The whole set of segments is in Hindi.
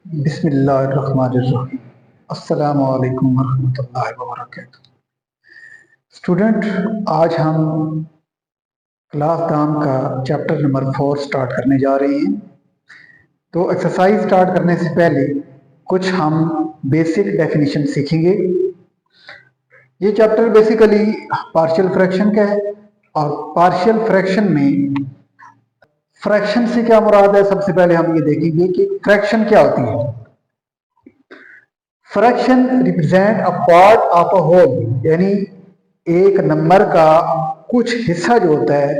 बिस्मिल्लाहिर्रहमानिर्रहीम। अस्सलामु अलैकुम वरहमतुल्लाहि वबरकातुहू। स्टूडेंट, आज हम क्लास दाम का चैप्टर नंबर 4 स्टार्ट करने जा रहे हैं। तो एक्सरसाइज स्टार्ट करने से पहले कुछ हम बेसिक डेफिनेशन सीखेंगे। ये चैप्टर बेसिकली पार्शियल फ्रैक्शन का है और पार्शियल फ्रैक्शन में फ्रैक्शन से क्या मुराद है, सबसे पहले हम ये देखेंगे कि फ्रैक्शन क्या होती है। Fraction represent a part of a whole, यानी एक नंबर का कुछ हिस्सा जो होता है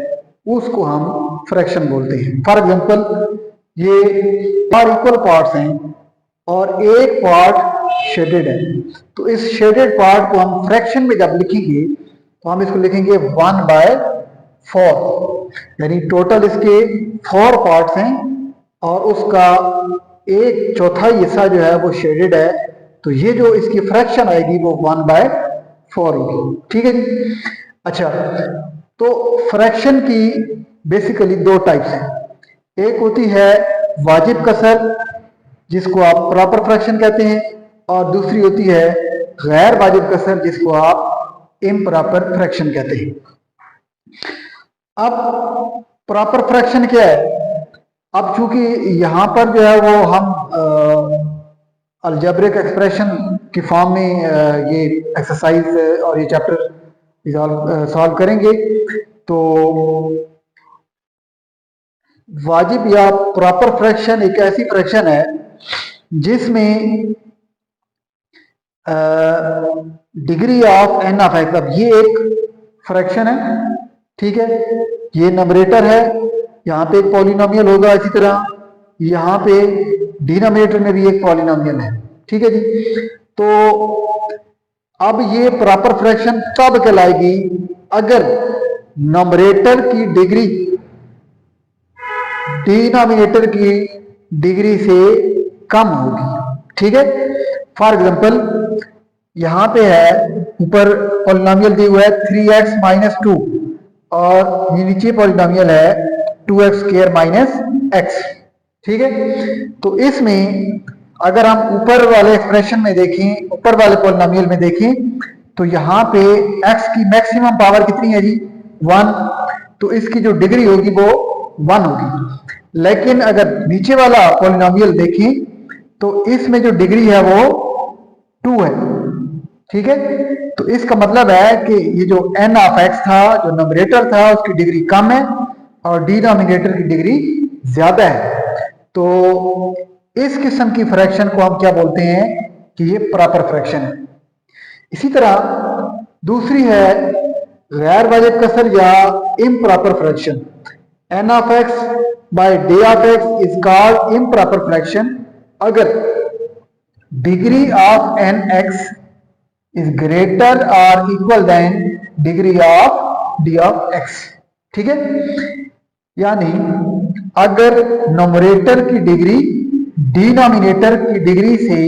उसको हम फ्रैक्शन बोलते हैं। फॉर एग्जांपल, ये चार इक्वल पार्ट्स हैं और एक पार्ट शेडेड है, तो इस शेडेड पार्ट को हम फ्रैक्शन में जब लिखेंगे तो हम इसको लिखेंगे 1/4, यानी टोटल इसके 4 पार्ट्स हैं और उसका एक चौथाई हिस्सा जो है वो शेडेड है, तो ये जो इसकी फ्रैक्शन आएगी वो 1/4 होगी। ठीक है जी। अच्छा, तो फ्रैक्शन की बेसिकली दो टाइप्स हैं। एक होती है वाजिब कसर, जिसको आप प्रॉपर फ्रैक्शन कहते हैं, और दूसरी होती है गैर वाजिब कसर, जिसको आप इम्प्रॉपर फ्रैक्शन कहते हैं। अब प्रॉपर फ्रैक्शन क्या है? अब चूंकि यहां पर जो है वो हम अलजेब्रिक एक्सप्रेशन की फॉर्म में ये एक्सरसाइज और ये चैप्टर सॉल्व करेंगे, तो वाजिब या प्रॉपर फ्रैक्शन एक ऐसी फ्रैक्शन है जिसमें degree of N of x, अब ये एक फ्रैक्शन है, ठीक है, ये नंबरेटर है, यहाँ पे एक पॉलिनोमियल होगा, इसी तरह यहाँ पे डिनोमिनेटर में भी एक पॉलिनोमियल है। ठीक है जी। तो अब ये प्रॉपर फ्रैक्शन तब कहलाएगी अगर नंबरेटर की डिग्री डिनोमिनेटर की डिग्री से कम होगी। ठीक है। फॉर एग्जांपल, यहां पे है ऊपर पॉलिनोमियल दिया हुआ है 3x माइनस 2 और ये नीचे पॉलिनोमियल है 2x स्क्वायर माइनस x। ठीक है। तो इसमें अगर हम ऊपर वाले एक्सप्रेशन में देखें, ऊपर वाले पॉलिनोमियल में देखें, तो यहाँ पे x की मैक्सिमम पावर कितनी है जी? 1, तो इसकी जो डिग्री होगी वो 1 होगी। लेकिन अगर नीचे वाला पॉलिनोमियल देखें तो इसमें जो डिग्री है वो 2 है। ठीक है। तो इसका मतलब है कि ये जो n ऑफ x था, जो नंबरेटर था, उसकी डिग्री कम है और डिनोमिनेटर की डिग्री ज्यादा है। तो इस किस्म की फ्रैक्शन को हम क्या बोलते हैं कि ये प्रॉपर फ्रैक्शन है। इसी तरह दूसरी है गैर वाजिब कसर या improper fraction. n of x by d of x is called improper fraction अगर degree of n x is greater और equal then degree of d of x। ठीक है। यानी अगर नोमरेटर की डिग्री डिनोमिनेटर की डिग्री से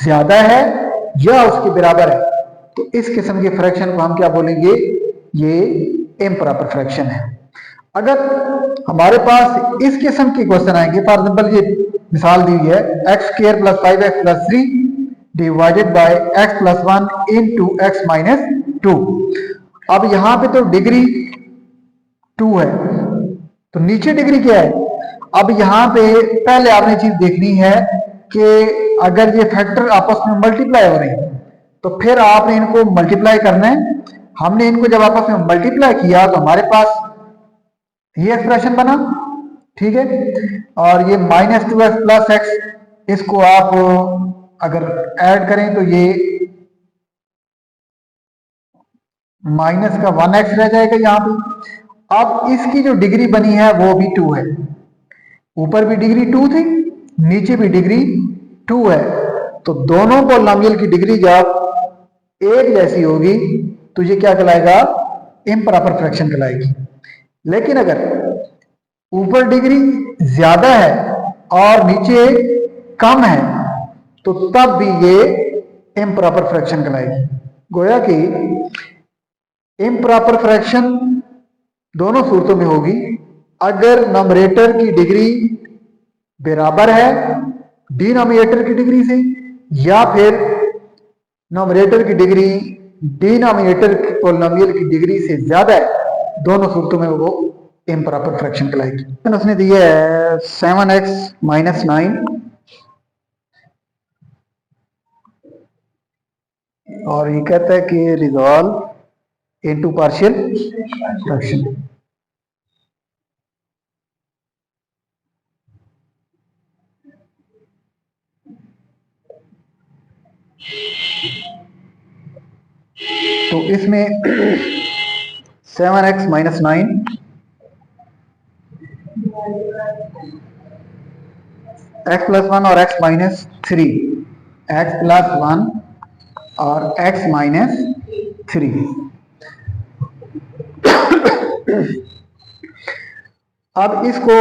ज्यादा है या उसके बराबर है, तो इस किस्म के फ्रैक्शन को हम क्या बोलेंगे? ये इम्प्रॉपर फ्रैक्शन है। अगर हमारे पास इस किस्म के क्वेश्चन आएंगे, फॉर एग्जांपल ये मिसाल दी हुई है x square plus 5x plus 3 divided by x plus 1 into x minus 2। अब यहां पे तो डिग्री 2 है, तो नीचे डिग्री क्या है? अब यहां पे पहले आपने चीज देखनी है कि अगर ये फैक्टर आपस में मल्टीप्लाई हो रहे हैं तो फिर आपने इनको मल्टीप्लाई करना है। हमने इनको जब आपस में मल्टीप्लाई किया तो हमारे पास ये एक्सप्रेशन बना। ठीक है। और ये माइनस 2x प्लस एक्स, इसको आप अगर ऐड करें तो ये माइनस का 1x रह जाएगा यहां पे। अब इसकी जो डिग्री बनी है वो भी 2 है, ऊपर भी डिग्री 2 थी, नीचे भी डिग्री 2 है, तो दोनों पॉलिनोमियल की डिग्री जब एक जैसी होगी तो ये क्या कहलाएगा? इम्प्रॉपर फ्रैक्शन कहलाएगी। लेकिन अगर ऊपर डिग्री ज्यादा है और नीचे कम है तो तब भी ये इम्प्रॉपर फ्रैक्शन कहलाएगी। गोया कि इम्प्रॉपर फ्रैक्शन दोनों सूरतों में होगी अगर नंबरेटर की डिग्री बराबर है डिनोमिनेटर की डिग्री से या फिर नोमिनेटर की डिग्री डिनोमिनेटर पॉलिनोमियल की डिग्री से ज्यादा है, दोनों सूरतों में वो इम्प्रॉपर फ्रैक्शन कहलाएगी। उसने दिया है 7x-9 और ये कहता है कि रिजॉल्व इनटू पार्शियल फ्रैक्शन। तो इसमें 7x-9 x+1 और x-3, x+1 और x-3। अब इसको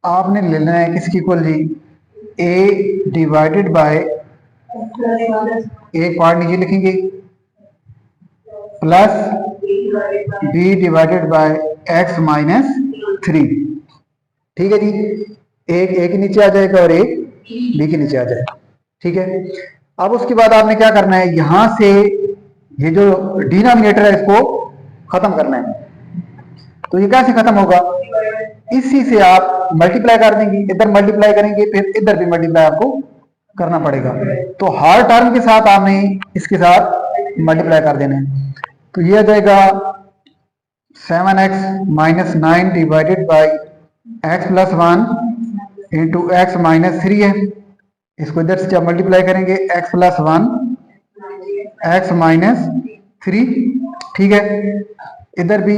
आपने ले लेना है किसकी इक्वल जी, a डिवाइडेड बाय, एक पार्ट नीचे लिखेंगे, plus b divided bye x-3। ठीक है जी, एक a के नीचे आ जाएगा और एक b के नीचे आ जाएगा। ठीक है, अब उसके बाद आपने क्या करना है, यहां से ये जो डिनोमिनेटर है इसको खत्म करना है। तो ये कैसे खत्म होगा, इसी से आप मल्टीप्लाई कर देंगे, इधर मल्टीप्लाई करेंगे फिर इधर भी मल्टीप्लाई आपको करना पड़ेगा। तो हर टर्म के साथ आपने इसके साथ मल्टीप्लाई कर देना है। तो ये आ जाएगा 7x-9 divided by x+1 into x-3 है। इसको इधर से जब मल्टीप्लाई करेंगे x+1 x-3। ठीक है, इधर भी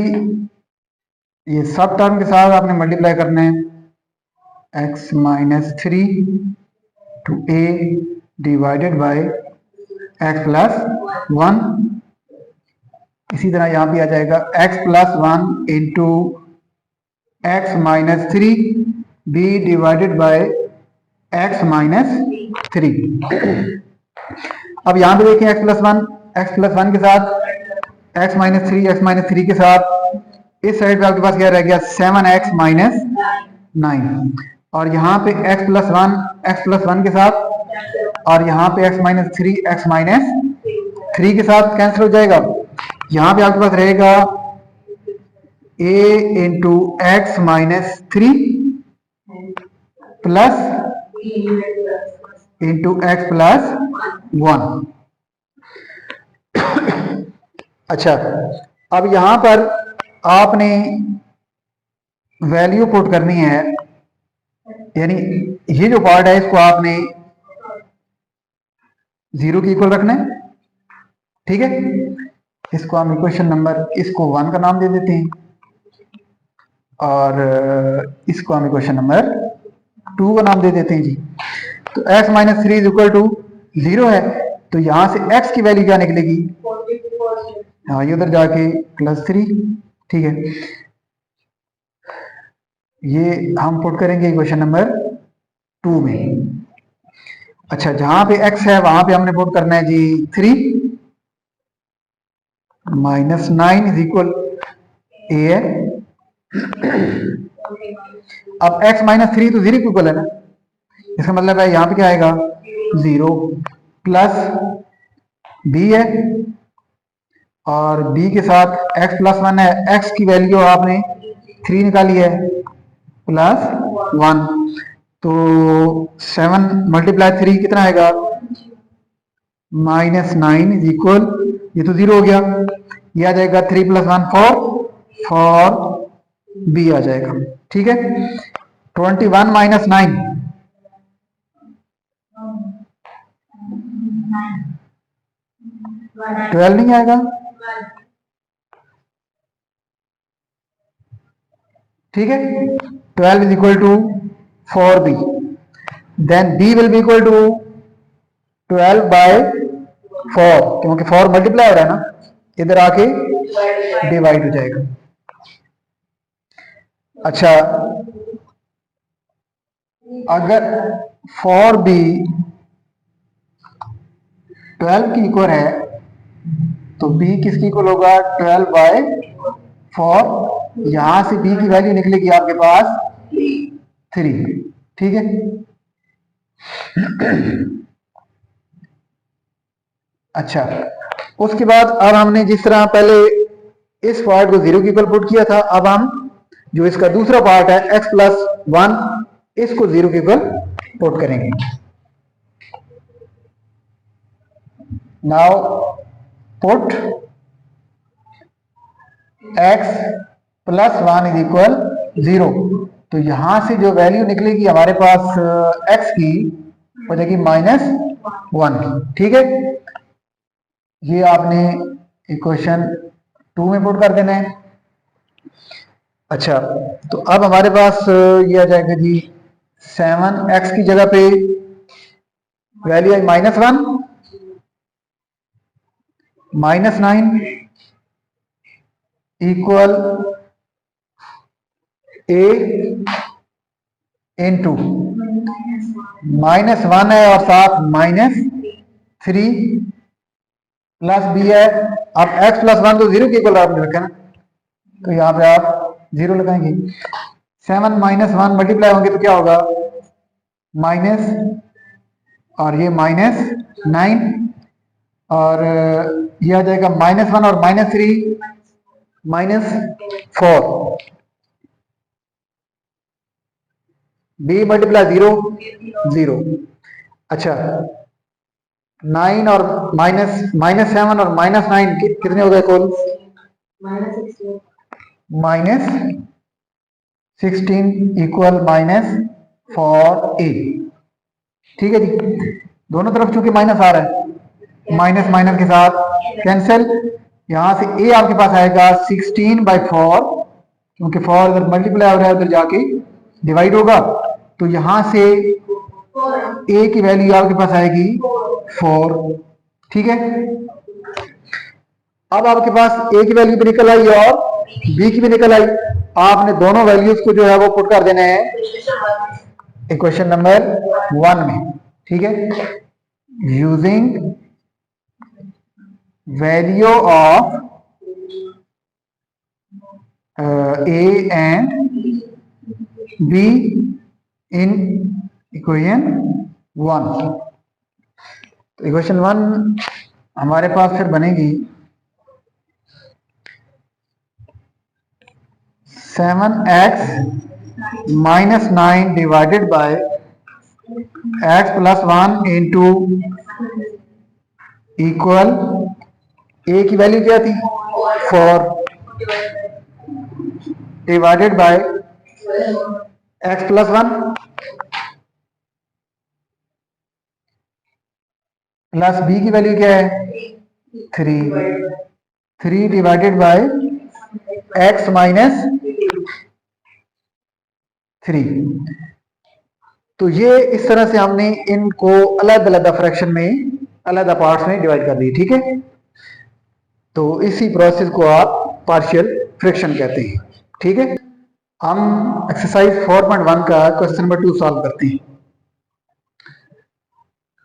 ये सब टर्म के साथ आपने मल्टीप्लाई करना है, x-3 to a divided bye x+1। इसी तरह यहां पे आ जाएगा x+1 into x-3 b divided bye x-3। अब यहां पे देखें x+1 के साथ x-3 के साथ इस साइड पे आपके पास क्या रह गया 7x-9 और यहाँ पे x+1 के साथ और यहाँ पे x-3 के साथ कैंसिल हो जाएगा। यहाँ पे आपके पास रहेगा a into x-3 plus into x+1। अच्छा, अब यहां पर आपने वैल्यू पुट करनी है, यानी ये जो पार्ट है इसको आपने 0 की इक्वल रखना है। ठीक है, इसको हम इक्वेशन नंबर, इसको 1 का नाम दे देते हैं और इसको हम इक्वेशन नंबर 2 का नाम दे देते हैं जी। तो x-3 इज इक्वल टू 0 है, तो यहां से x की वैल्यू क्या निकलेगी, हाँ ये उधर जाके +3। ठीक है, ये हम पुट करेंगे इक्वेशन नंबर 2 में। अच्छा, जहां पे x है वहां पे हमने पुट करना है जी 3 -9 इज इक्वल a है। अब x-3 तो 0 इक्वल है ना, इसका मतलब है यहां पे क्या आएगा 0 प्लस b है और b के साथ x+1 है, x की वैल्यू आपने 3 निकाली है +1, तो 7 मल्टीप्लाई 3 कितना आएगा -9 इज इक्वल, ये तो 0 हो गया, ये आ जाएगा 3 + 1 4 b आ जाएगा। ठीक है, 21 - 9 12 नहीं आएगा। ठीक है, 12 is equal to 4b, then b will be equal to 12/4, क्योंकि 4 मल्टीप्लाई हो रहा है ना, इधर आके डिवाइड हो जाएगा। अच्छा, अगर 4b 12 की इक्वल है, तो b किसकी इक्वल होगा 12/4। यहां से b की वैल्यू निकलेगी आपके पास 3। ठीक है। अच्छा, उसके बाद अब हमने जिस तरह पहले इस पार्ट को 0 की इक्वल पुट किया था, अब हम जो इसका दूसरा पार्ट है x+1 इसको 0 की इक्वल पुट करेंगे। Now put x+1 is equal 0। तो यहां से जो वैल्यू निकलेगी हमारे पास x की हो जाएगी -1 की। ठीक है, ये आपने इक्वेशन 2 में पुट कर देना है। अच्छा, तो अब हमारे पास ये आ जाएगा जी 7x की जगह पे value I -1 -9 equal a into -1 है और साथ -3 प्लस b है। अब x+1 तो 0 की इक्वल आपने रखा ना, तो यहाँ पे आप 0 लगाएंगे। 7 -1 मल्टीप्लाई होंगे तो क्या होगा माइनस, और ये -9 और ये आ जाएगा -1 और -3 -4। b multiply 0 0। अच्छा, 9 और -7 और -9 कितने हो गए कुल -16 इक्वल -4a। ठीक है जी, दोनों तरफ चूंकि माइनस आ रहा है, माइनस माइनस के साथ कैंसिल। यहां से a आपके पास आएगा 16/4, क्योंकि 4 अगर मल्टीप्लाई हो रहा है उधर जाके डिवाइड होगा, तो यहां से a की वैल्यू आपके पास आएगी 4। ठीक है, अब आपके पास a की वैल्यू भी निकल आई और b की भी निकल आई। आपने दोनों वैल्यूज को जो है वो पुट कर देना है इक्वेशन नंबर 1 में। ठीक है, using value of a and b in equation 1। तो इक्वेशन 1 हमारे पास फिर बनेगी 7x -9 divided by x+1 into equal a की वैल्यू क्या थी 4 divided by x+1 plus b की वैल्यू क्या है 3 डिवाइडेड बाय x -3। तो ये इस तरह से हमने इनको अलग अलग फ्रैक्शन में अलग पार्ट्स में डिवाइड कर दिए। ठीक है, तो इसी प्रोसेस को आप पार्शियल फ्रैक्शन कहते हैं। ठीक है, हम एक्सरसाइज 4.1 का क्वेश्चन नंबर 2 सॉल्व करते हैं।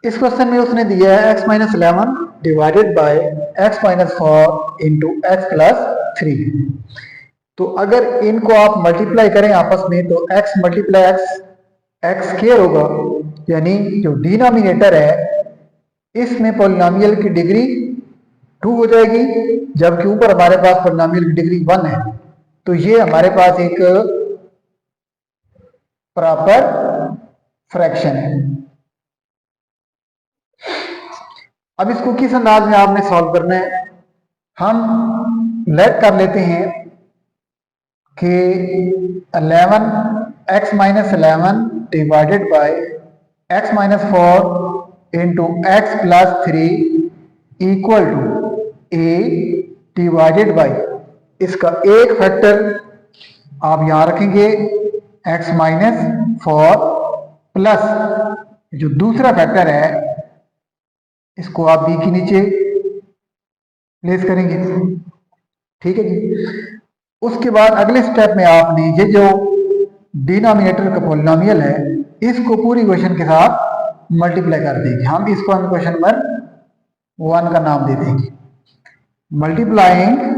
इस क्वेश्चन में उसने दिया है x-11 divided by x-4 into x+3। तो अगर इनको आप मल्टीप्लाई करें आपस में तो x मल्टीप्लाई x स्क्वायर होगा, यानी जो डिनोमिनेटर है इसमें पॉलिनोमियल की डिग्री 2 हो जाएगी, जबकि ऊपर हमारे पास पॉलिनोमियल की डिग्री 1 है। तो ये हमारे पास एक प्रॉपर फ्रैक्शन है। अब इसको किस अंदाज में आपने सॉल्व करना है, हम लेट कर लेते हैं कि 11x-11 divided by x-4 into x+3 equal to a divided by इसका एक फैक्टर आप यहां रखेंगे x-4 प्लस जो दूसरा फैक्टर है इसको आप b के नीचे प्लेस करेंगे। ठीक है जी, उसके बाद अगले स्टेप में आपने ये जो डिनोमिनेटर का पॉलिनोमियल है इसको पूरी इक्वेशन के साथ मल्टीप्लाई कर देंगे। हम इसको हम इक्वेशन नंबर 1 का नाम दे देंगे। मल्टीप्लाइंग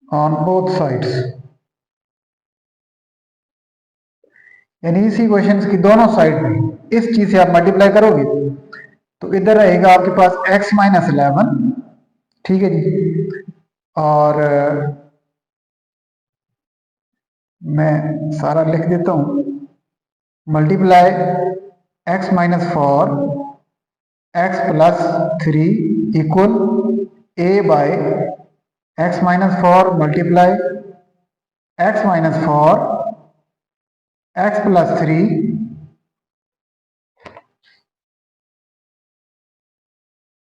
ऑन बोथ साइड्स, यानी इसी क्वेश्चन की दोनों साइड में इस चीज से आप मल्टीप्लाई करोगे तो इधर रहेगा आपके पास x माइनस 11, ठीक है जी। और मैं सारा लिख देता हूं, multiply x minus 4 x plus 3 equal a by x minus 4 multiply x minus 4 x plus 3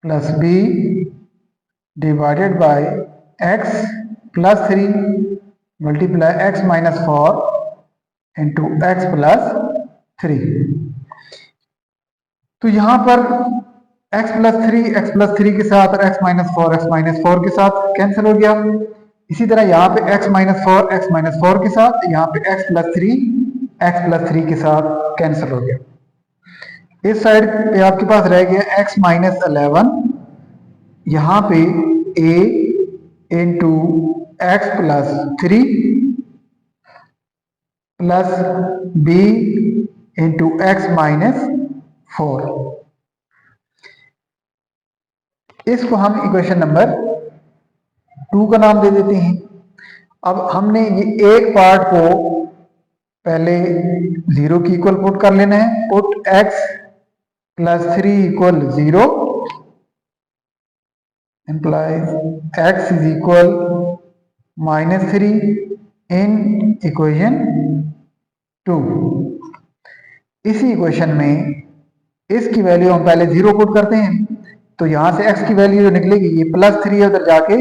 plus b divided by x plus 3 multiply x minus 4 into x plus 3। तो यहां पर x प्लस 3 के साथ और x माइनस 4 के साथ कैंसिल हो गया। इसी तरह यहाँ पे x माइनस 4 के साथ, यहाँ पे x प्लस 3 के साथ कैंसिल हो गया। इस साइड पे आपके पास रह गया x माइनस 11, यहाँ पे a into x plus 3 plus b into x minus 4। इसको हम इक्वेशन नंबर 2 का नाम दे देते हैं। अब हमने ये एक पार्ट को पहले 0 की इक्वल पुट कर लेना है। Put x plus 3 equal 0 implies x is equal minus 3 in equation 2। इसी इक्वेशन में इसकी वैल्यू हम पहले 0 पुट करते हैं, तो यहां से x की वैल्यू जो निकलेगी ये प्लस 3 उधर जाके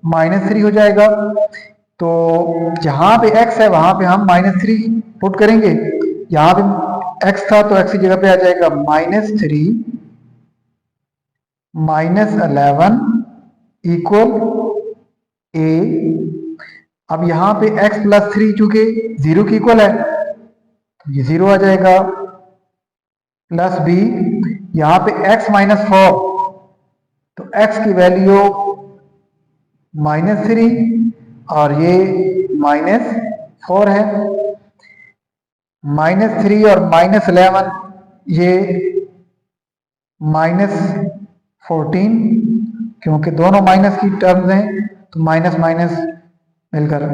माइनस 3 हो जाएगा। तो जहां पे x है वहां पे हम माइनस 3 पुट करेंगे। यहां पे x था तो x की जगह पे आ जाएगा माइनस 3 माइनस 11 इक्वल a। अब यहां पे x प्लस 3 चूंकि 0 की इक्वल है तो ये 0 आ जाएगा, प्लस b यहां पे x माइनस 4 तो x की वैल्यू माइनस 3 और ये माइनस 4 है। माइनस 3 और माइनस 11 ये माइनस 14, क्योंकि दोनों माइनस की टर्म्स हैं तो माइनस माइनस मिलकर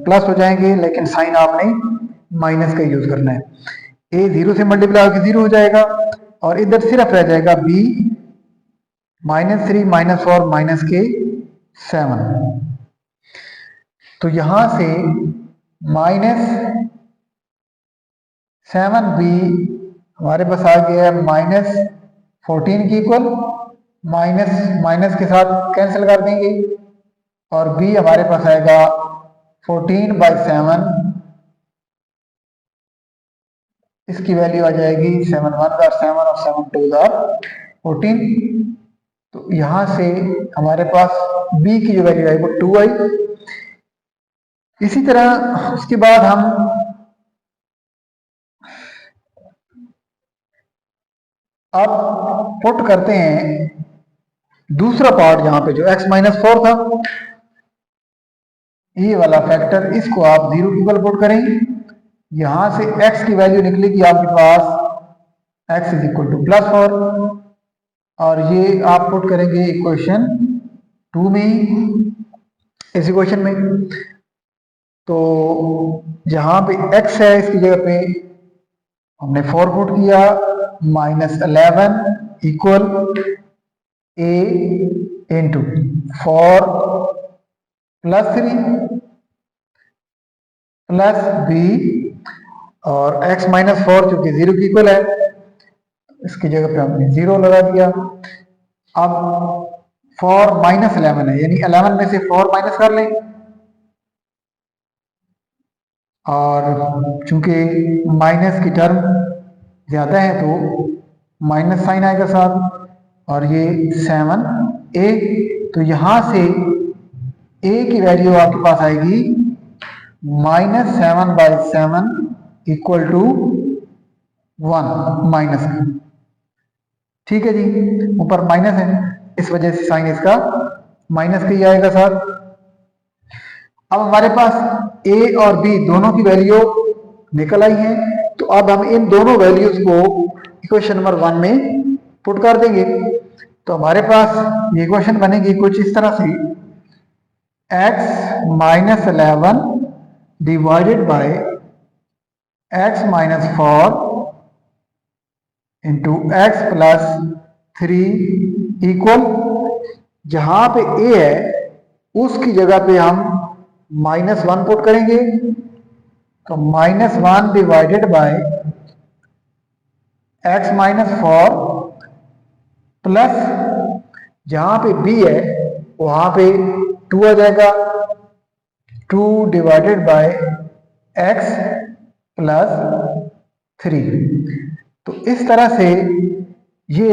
प्लस हो जाएंगे, लेकिन साइन आपने माइनस का यूज करना है। a 0 से मल्टीप्लाई होकर 0 हो जाएगा और इधर सिर्फ रह जाएगा b माइनस 3 माइनस 4 माइनस के 7। तो यहां से माइनस 7b हमारे पास आ गया माइनस 14 की इक्वल, माइनस माइनस के साथ कैंसिल कर देंगे और b हमारे पास आएगा 14/7। इसकी वैल्यू आ जाएगी 7 1 और 7 और 7 2 14। तो यहां से हमारे पास b की जो वैल्यू आई वो 2 आई। इसी तरह उसके बाद हम अब पुट करते हैं दूसरा पार्ट, जहां पे जो x माइनस 4 था ये वाला फैक्टर, इसको आप 0 की इक्वल पुट करेंगे। यहां से x की वैल्यू निकलेगी आपके पास x is equal two plus 4 और ये आप पुट करेंगे इक्वेशन 2 में, इस इक्वेशन में। तो जहां पे x है इसकी जगह पे हमने 4 पुट किया, minus 11 equal a into 4 plus 3 plus b और x माइनस 4 चूंकि 0 की इक्वल है इसकी जगह पे हमने 0 लगा दिया। अब 4 माइनस 11 है, यानी 11 में से 4 माइनस कर लें और चूंकि माइनस की टर्म ज्यादा है तो माइनस साइन आएगा साथ और ये 7a तो यहां से a की वैल्यू आपके पास आएगी -7/7 इक्वल टू 1 माइनस का। ठीक है जी, ऊपर माइनस है, इस वजह से साइन इसका माइनस का ही आएगा सर। अब हमारे पास a और b दोनों की वैल्यू निकल आई है, तो अब हम इन दोनों वैल्यूज को इक्वेशन नंबर 1 में पुट कर देंगे। तो हमारे पास ये इक्वेशन बनेगी कुछ इस तरह से, x-11 divided by x-4 into x+3 equal, जहां पे a है उसकी जगह पे हम -1 पुट करेंगे, तो -1 डिवाइडेड बाय x-4 प्लस जहां पे b है वहां पे 2 आ जाएगा, 2 डिवाइडेड बाय x+3। तो इस तरह से ये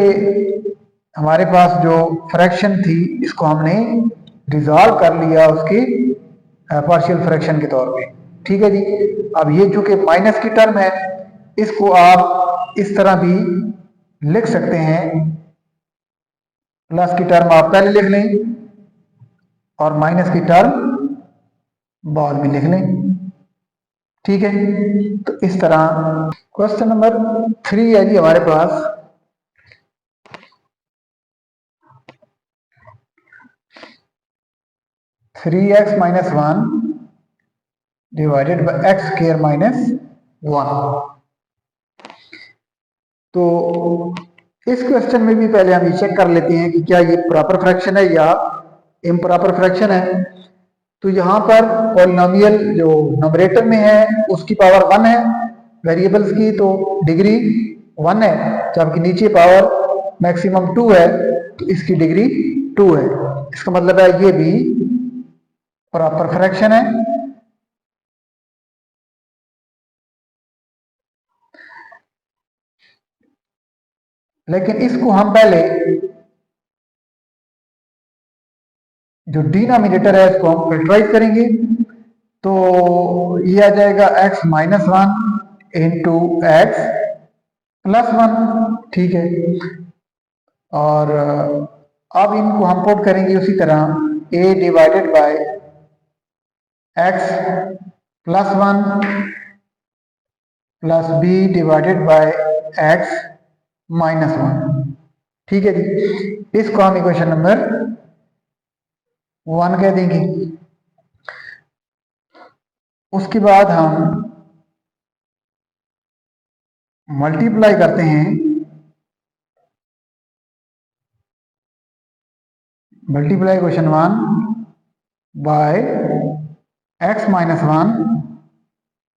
हमारे पास जो फ्रैक्शन थी इसको हमने रिजॉल्व कर लिया उसकी पार्शियल फ्रैक्शन के तौर पे। ठीक है जी, अब ये चूंकि माइनस की टर्म है, इसको आप इस तरह भी लिख सकते हैं, प्लस की टर्म आप पहले लिख लें और माइनस की टर्म बाद में लिख लें। ठीक है, तो इस तरह क्वेश्चन नंबर 3 है जी हमारे पास, (3x-1) डिवाइडेड बाय x²-1। तो इस क्वेश्चन में भी पहले हम ये चेक कर लेते हैं कि क्या ये प्रॉपर फ्रैक्शन है या इम्प्रॉपर फ्रैक्शन है। तो यहाँ पर पॉलिनोमियल जो नंबरेटर में है उसकी पावर 1 है वेरिएबल्स की, तो डिग्री 1 है, जबकि नीचे पावर मैक्सिमम 2 है, तो इसकी डिग्री 2 है। इसका मतलब है ये भी प्रॉपर फ्रैक्शन है। लेकिन इसको हम पहले जो डिनोमिनेटर है इसको हम फैक्टराइज करेंगे, तो ये आ जाएगा x-1 इंटू x+1। ठीक है, और अब इनको हम पुट करेंगे उसी तरह, a divided bye x+1 plus b divided bye x-1। ठीक है जी, इसको हम इक्वेशन नंबर 1 कह देंगे। उसके बाद हम मल्टीप्लाई करते हैं, multiply equation 1 by x-1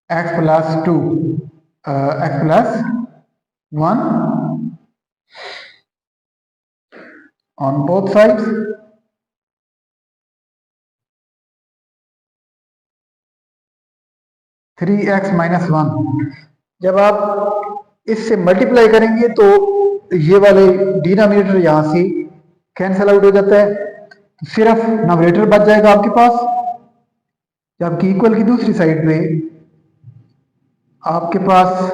x+2 x+1 on both sides, (3x-1). जब आप इससे मल्टीप्लाई करेंगे तो ये वाले डिनोमिनेटर यहां से कैंसिल आउट हो जाता है, तो सिर्फ नोमिनेटर बच जाएगा आपके पास, जबकि इक्वल की दूसरी साइड पे आपके पास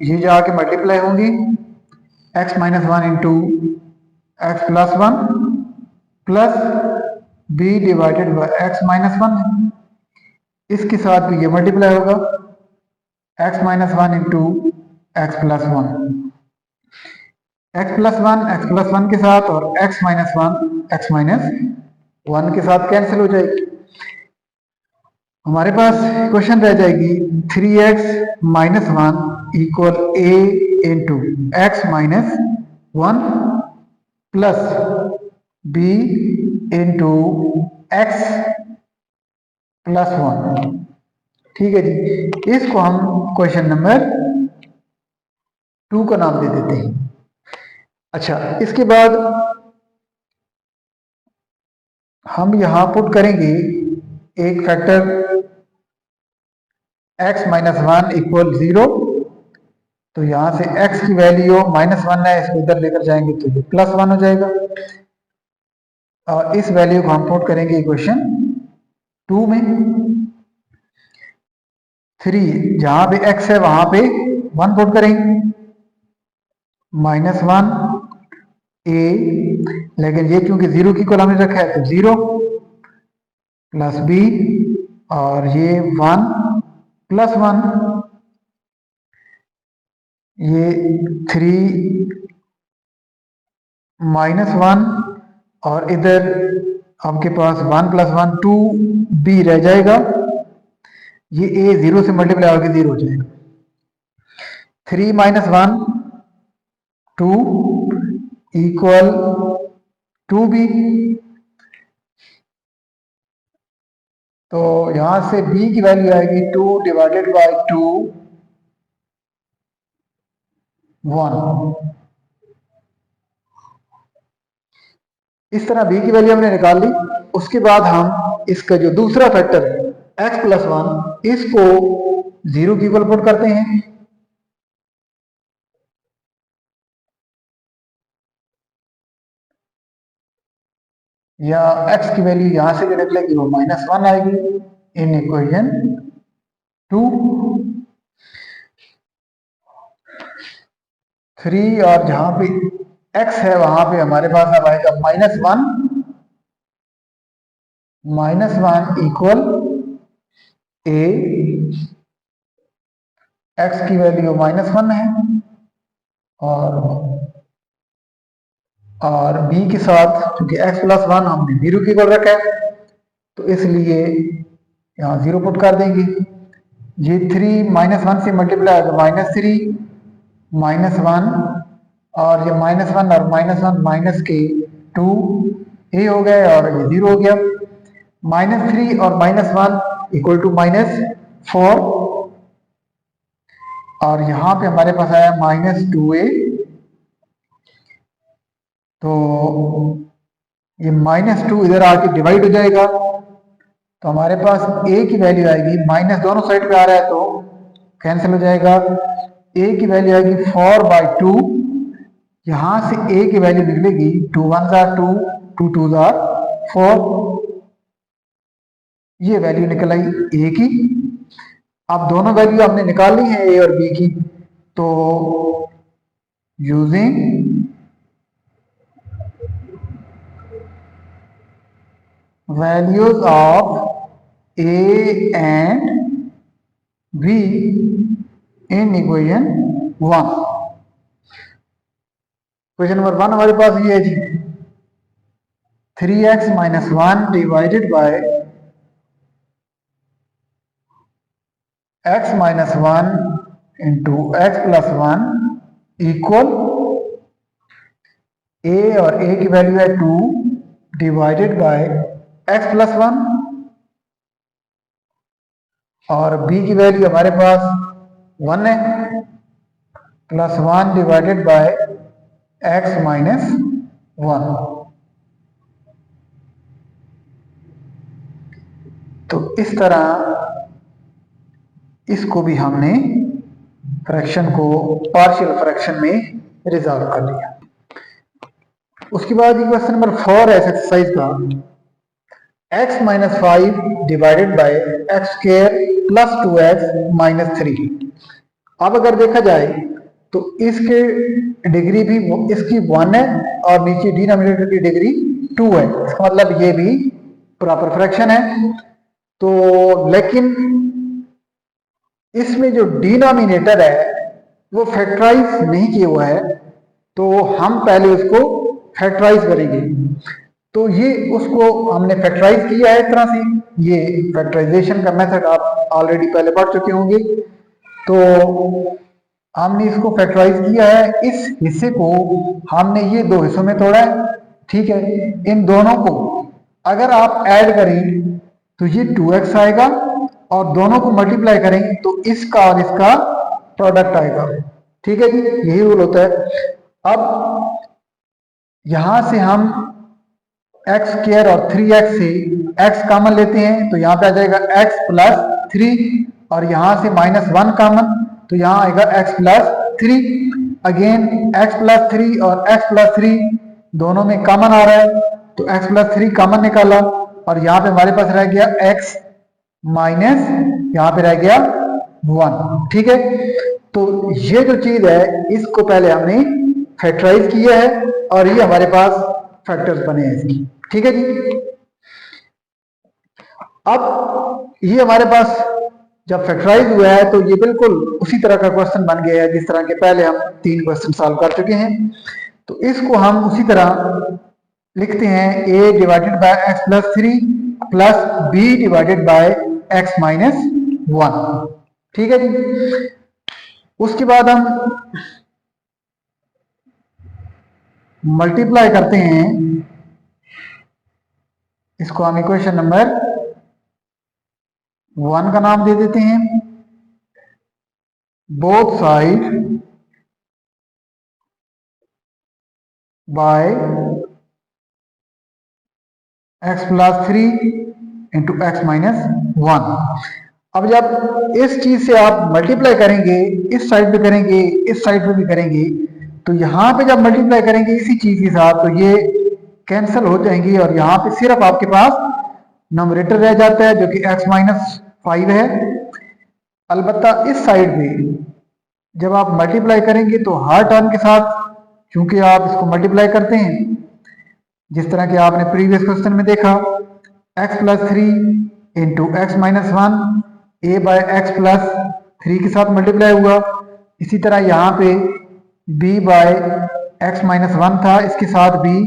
ये जाके मल्टीप्लाई होंगी, x-1 into x+1 plus b divided bye x-1, इसके साथ भी ये मल्टीप्लाई होगा, x-1 इंटू x+1, x+1 के साथ और x-1 x-1 के साथ कैंसिल हो जाएगी। हमारे पास क्वेश्चन रह जाएगी 3x-1 equal a into x-1 plus b into x+1। ठीक है जी, इसको हम क्वेश्चन नंबर 2 का नाम दे देते हैं। अच्छा, इसके बाद हम यहां पुट करेंगे एक फैक्टर x-1 इक्वल 0, तो यहां से x की वैल्यू -1 है, इसको इधर लेकर जाएंगे तो ये +1 हो जाएगा। और इस वैल्यू को हम पुट करेंगे इक्वेशन 2 में। 3 जहां पे x है वहां पे 1 पुट करेंगे, -1 a, लेकिन ये क्योंकि 0 की कॉलम में रखा है तो 0 प्लस b, और ये 1 प्लस 1, ये 3 -1, और इधर आपके पास 1 + 1 2b रह जाएगा। ये a 0 से मल्टीप्लाई होकर 0 हो जाएगा। 3 - 1 2 इक्वल 2b। तो यहां से b की वैल्यू आएगी 2 / 2 1। इस तरह b की वैल्यू हमने निकाल ली। उसके बाद हम इसका जो दूसरा फैक्टर है x + 1, इसको 0 की इक्वल पुट करते हैं। या x की वैल्यू यहां से जो निकलेगी वो -1 आएगी इन इक्वेशन 2। 3 और जहां पे x है वहां पे हमारे पास अब आएगा -1 इक्वल a, x की वैल्यू -1 है, और b के साथ क्योंकि x + 1 हमने 0 की इक्वल रखा है तो इसलिए यहाँ 0 पुट कर देंगे। ये 3 -1 से मल्टीप्लाई होगा -3 -1, और ये -1 और -1 माइनस के 2 a हो गए और ये 0 हो गया। -3 और -1 इक्वल टू -4, और यहां पे हमारे पास आया -2a। तो ये -2 इधर आके डिवाइड हो जाएगा, तो हमारे पास a की वैल्यू आएगी, माइनस दोनों साइड पे आ रहा है तो कैंसिल हो जाएगा। a की वैल्यू आएगी 4/2। यहां से a की वैल्यू निकलेगी 2 1 * 2 2 2 4। ये वैल्यू निकल आई a की। अब दोनों वैल्यू हमने निकाल ली है a और b की, तो using values of a and b in equation 1। Question number 1 हमारे पास ये है जी, 3x - 1 divided by x - 1 into x + 1 equal a, और a की वैल्यू है 2 डिवाइडेड बाय x + 1, और b की वैल्यू हमारे पास 1 है, +1 डिवाइडेड बाय x - 1। तो इस तरह इसको भी हमने फ्रैक्शन को पार्शियल फ्रैक्शन में रिजॉल्व कर लिया। उसके बाद क्वेश्चन नंबर 4 है एक्सरसाइज का, x - 5 divided by x² + 2x - 3। अब अगर देखा जाए तो इसके डिग्री भी इसकी 1 है और नीचे डिनोमिनेटर की डिग्री 2 है, इसका मतलब ये भी प्रॉपर फ्रैक्शन है। तो लेकिन इसमें जो डिनोमिनेटर है वो फैक्टराइज नहीं किया हुआ है, तो हम पहले उसको फैक्टराइज करेंगे। तो ये उसको हमने फैक्टराइज किया है इस तरह से, ये फैक्टराइजेशन का मेथड आप ऑलरेडी पहले पढ़ चुके होंगे। तो हमने इसको फैक्टराइज किया है, इस हिस्से को हमने ये दो हिस्सों में तोड़ा है, ठीक है। इन दोनों को अगर आप ऐड करें तो ये 2x आएगा, और दोनों को मल्टीप्लाई करें तो इसका और इसका प्रोडक्ट आएगा, ठीक है जी, यही रूल होता है। अब यहां से हम x² और 3x से x कॉमन लेते हैं, तो यहां पे आ जाएगा x + 3, और यहां से -1 कॉमन, तो यहां आएगा x + 3, अगेन x प्लस 3 और x प्लस 3 दोनों में कॉमन आ रहा है, तो x प्लस 3 कॉमन निकाला और यहाँ पे हमारे पास रह गया x माइनस, यहाँ पे रह गया 1। ठीक है, तो ये जो चीज है इसको पहले हमने फैक्टराइज किया है और ये हमारे पास फैक्टर्स बने हैं इसकी। ठीक है जी, अब ये हमारे पास जब फैक्टराइज हुआ है तो ये बिल्कुल उसी तरह का क्वेश्चन बन गया है जिस तरह के पहले हम 3 क्वेश्चन सॉल्व कर चुके हैं। तो इसको हम उसी तरह लिखते हैं a divided by x plus 3 plus b divided by x minus 1। ठीक है जी, उसके बाद हम मल्टीप्लाई करते हैं, इसको हम इक्वेशन नंबर 1 का नाम दे देते हैं। Both side by x plus 3 into x minus 1। अब जब इस चीज से आप मल्टीप्लाई करेंगे, इस साइड पे करेंगे, इस साइड पे भी करेंगे, तो यहां पे जब मल्टीप्लाई करेंगे इसी चीज के साथ तो ये कैंसिल हो जाएंगी और यहाँ पे सिर्फ आपके पास नंबरेटर रह जाता है जो कि x माइनस 5 है। अलबत्ता इस साइड पे जब आप मल्टीप्लाई करेंगे तो हर टर्म के साथ, क्योंकि आप इसको मल्टीप्लाई करते हैं जिस तरह के आपने प्रीवियस क्वेश्चन में देखा, x plus 3 into x minus 1 a by x plus 3 के साथ मल्टीप्लाई हुआ। इसी तरह यहाँ पे b बाय एक्स माइनस 1 था, इसके साथ भी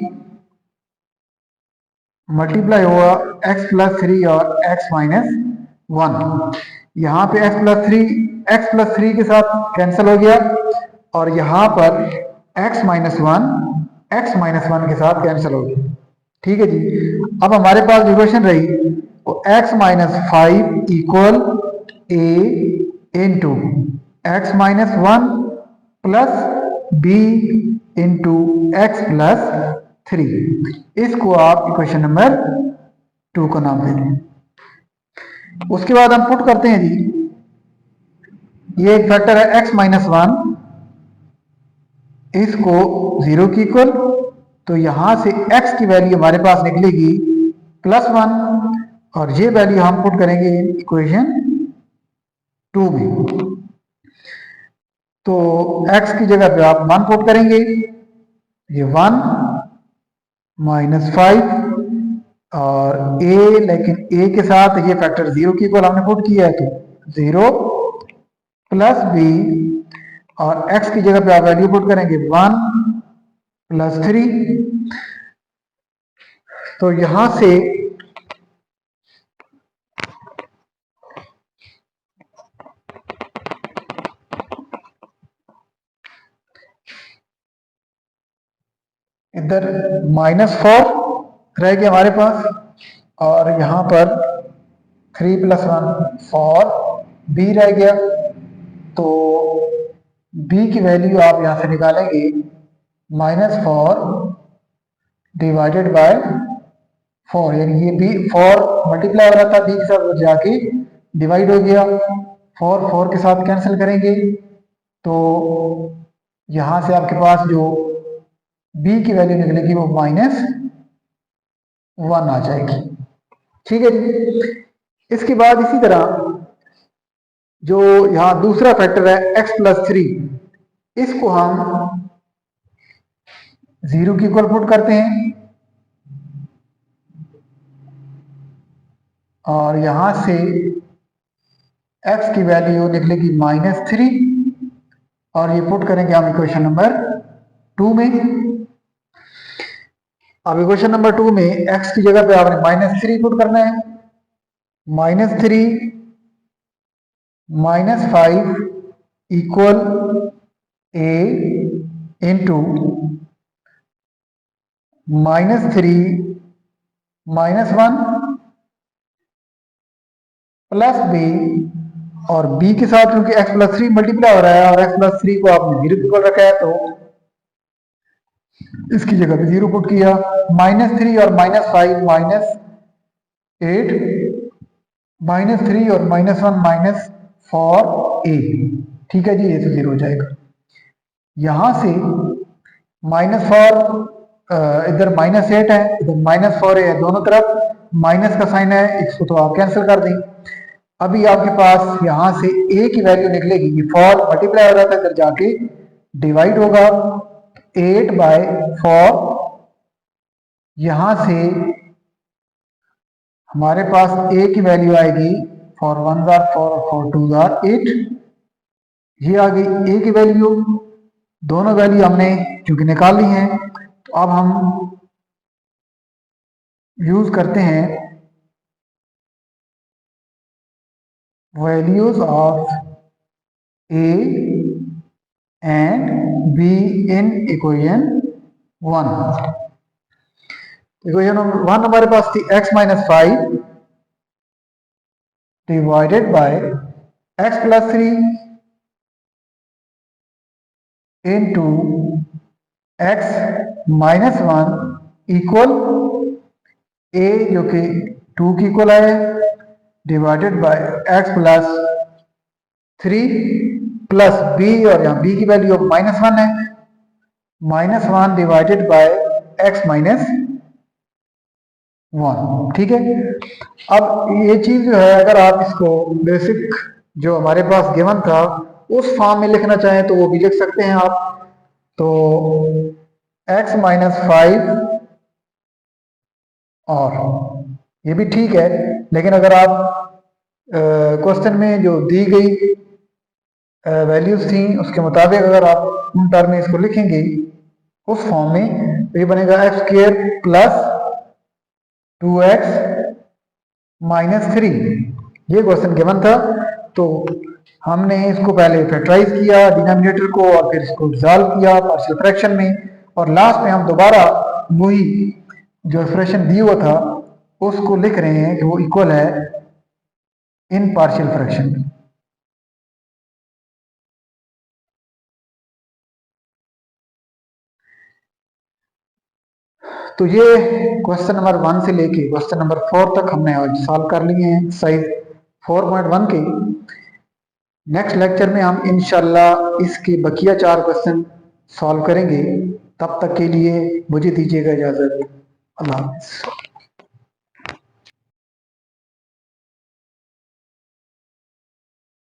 मल्टीप्लाई हुआ x प्लस 3 और x माइनस 1। यहाँ पे x प्लस 3 के साथ कैंसिल हो गया और यहाँ पर x माइनस 1 के साथ कैंसिल हो गया। ठीक है जी, अब हमारे पास इक्वेशन रही तो x minus 5 equal a into x minus 1 plus b into x plus 3। इसको आप इक्वेशन नंबर 2 का नाम दे दें। उसके बाद हम पुट करते हैं जी, ये एक फैक्टर है x माइनस 1, इसको 0 की इक्वल, तो यहां से x की वैल्यू हमारे पास निकलेगी प्लस 1 और ये वैल्यू हम पुट करेंगे इक्वेशन 2 में। तो x की जगह पे आप 1 पुट करेंगे, ये 1 माइनस 5 और a, लेकिन a के साथ ये फैक्टर 0 की इक्वल हमने पुट किया है तो 0 प्लस b और x की जगह पे आप वैल्यू पुट करेंगे 1 प्लस 3। तो यहां से इधर -4 रह गया हमारे पास और यहां पर 3 प्लस 1 4 b रह गया। तो b की वैल्यू आप यहां से निकालेंगे -4 डिवाइडेड बाय 4, यानी ये b 4 मल्टीप्लाई हो रहा था b के साथ जाके डिवाइड हो गया, 4 के साथ कैंसिल करेंगे तो यहां से आपके पास जो b की वैल्यू निकलेगी वो -1 आ जाएगी। ठीक है जी, इसके बाद इसी तरह जो यहां दूसरा फैक्टर है x प्लस 3, इसको हम 0 की इक्वल पुट करते हैं और यहां से x की वैल्यू निकलेगी -3 और ये पुट करेंगे हम इक्वेशन नंबर 2 में। अब इक्वेशन नंबर 2 में x की जगह पे आपने -3 पुट करना है, -3 -5 equal a into -3 -1 plus b और b के साथ क्योंकि x प्लस 3 मल्टीप्लाई हो रहा है और x प्लस 3 को आपने 0 इक्वल रखा है तो इसकी जगह पे 0 पुट किया, -3 और -5 -8 -3 और -1 -4a। ठीक है जी, ये तो 0 हो जाएगा। यहां से -4 इधर -8 है, इधर -4 है, दोनों तरफ माइनस का साइन है, इसको तो आप कैंसिल कर दें। अभी आपके पास यहां से a की वैल्यू निकलेगी, ये 4 मल्टीप्लाई हो रहा था, इधर जाके डिवाइड होगा 8/4। यहां से हमारे पास a की वैल्यू आएगी 4 1 आर 4 और 4 2 आर 8। ये आ गई a की वैल्यू। दोनों वैल्यू हमने क्योंकि निकाल ली हैं, तो अब हम यूज करते हैं values of a and b in equation 1। Equation number 1 हमारे पास थी x - 5 divided by x + 3 into x - 1 equal a जो कि 2 की इक्वल है divided by x + 3 plus b, और यहाँ b की वैल्यू ऑफ -1 है, -1 डिवाइडेड बाय x - 1। ठीक है। अब ये चीज जो है, अगर आप इसको बेसिक जो हमारे पास गिवन था उस फॉर्म में लिखना चाहें तो वो भी लिख सकते हैं आप। तो x - 5 और ये भी ठीक है, लेकिन अगर आप क्वेश्चन में जो दी गई वैल्यूज थी उसके मुताबिक अगर आप उन टर्म में इसको लिखेंगे उस फॉर्म में, तो ये बनेगा x² + 2x - 3। ये क्वेश्चन गिवन था, तो हमने इसको पहले फैक्टराइज किया डिनोमिनेटर को और फिर इसको डिसॉल्व किया पार्शियल फ्रैक्शन में, और लास्ट में हम दोबारा वही जो एक्सप्रेशन दी हुआ था उसको लिख रहे हैं कि वो इक्वल है इन पार्शियल फ्रैक्शन। तो ये क्वेश्चन नंबर 1 से लेके क्वेश्चन नंबर 4 तक हमने आज सॉल्व कर लिए हैं एक्सरसाइज 4.1 के। नेक्स्ट लेक्चर में हम इंशाल्लाह इसके बकिया 4 क्वेश्चन सॉल्व करेंगे। तब तक के लिए मुझे दीजिएगा इजाजत। अल्लाह हाफ़िज़।